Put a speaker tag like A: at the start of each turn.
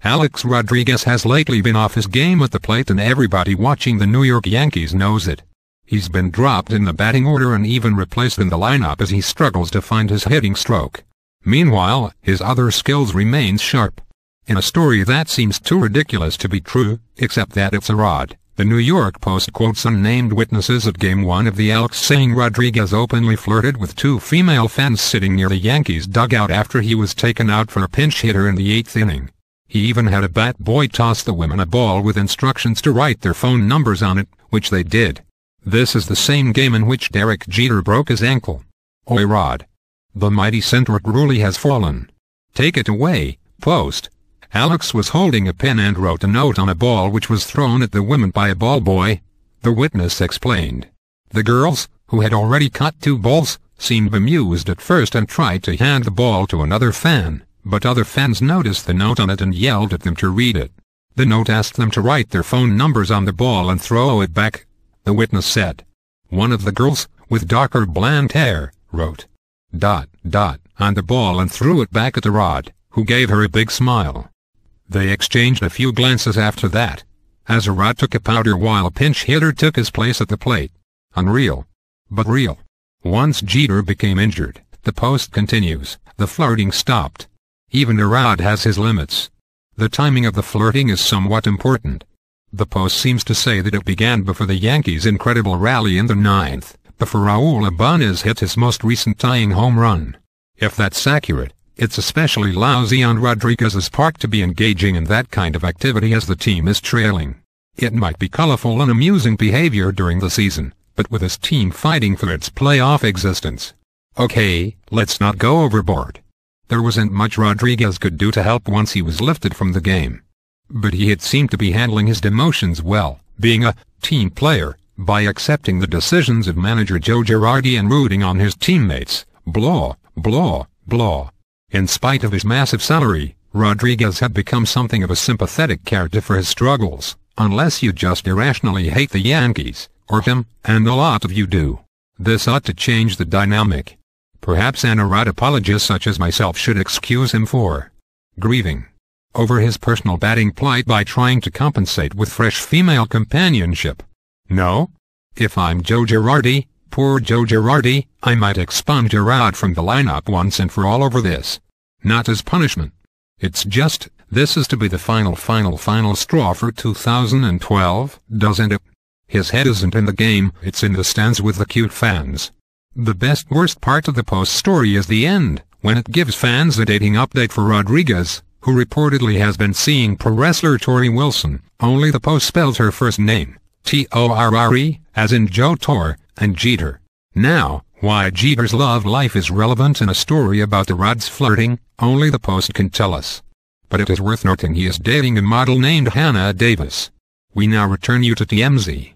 A: Alex Rodriguez has lately been off his game at the plate, and everybody watching the New York Yankees knows it. He's been dropped in the batting order and even replaced in the lineup as he struggles to find his hitting stroke. Meanwhile, his other skills remain sharp. In a story that seems too ridiculous to be true, except that it's a rod, the New York Post quotes unnamed witnesses at Game 1 of the ALCS saying Rodriguez openly flirted with two female fans sitting near the Yankees dugout after he was taken out for a pinch hitter in the 8th inning. He even had a bat boy toss the women a ball with instructions to write their phone numbers on it, which they did. This is the same game in which Derek Jeter broke his ankle. Oi Rod. The mighty Cedric Rulli has fallen. Take it away, Post. Alex was holding a pen and wrote a note on a ball which was thrown at the women by a ball boy, the witness explained. The girls, who had already caught 2 balls, seemed bemused at first and tried to hand the ball to another fan, but other fans noticed the note on it and yelled at them to read it. The note asked them to write their phone numbers on the ball and throw it back, the witness said. One of the girls, with darker blonde hair, wrote ... on the ball and threw it back at the Rod, who gave her a big smile. They exchanged a few glances after that, as a Rod took a powder while a pinch hitter took his place at the plate. Unreal. But real. Once Jeter became injured, the Post continues, the flirting stopped. Even a Rod has his limits. The timing of the flirting is somewhat important. The Post seems to say that it began before the Yankees' incredible rally in the 9th, before Raul Ibanez hit his most recent tying home run. If that's accurate, it's especially lousy on Rodriguez's part to be engaging in that kind of activity as the team is trailing. It might be colorful and amusing behavior during the season, but with his team fighting for its playoff existence. Okay, let's not go overboard. There wasn't much Rodriguez could do to help once he was lifted from the game. But he had seemed to be handling his demotions well, being a team player, by accepting the decisions of manager Joe Girardi and rooting on his teammates, blah, blah, blah. In spite of his massive salary, Rodriguez had become something of a sympathetic character for his struggles, unless you just irrationally hate the Yankees, or him, and a lot of you do. This ought to change the dynamic. Perhaps an Rod apologist such as myself should excuse him for grieving over his personal batting plight by trying to compensate with fresh female companionship. No? If I'm Joe Girardi, poor Joe Girardi, I might expunge a Rod from the lineup once and for all over this. Not as punishment. It's just, this is to be the final straw for 2012, doesn't it? His head isn't in the game, it's in the stands with the cute fans. The worst part of the Post story is the end, when it gives fans a dating update for Rodriguez, who reportedly has been seeing pro wrestler Tori Wilson, only the Post spells her first name, Torre, as in Joe Torre, and Jeter. Now, why Jeter's love life is relevant in a story about the Rod's flirting, only the Post can tell us. But it is worth noting he is dating a model named Hannah Davis. We now return you to TMZ.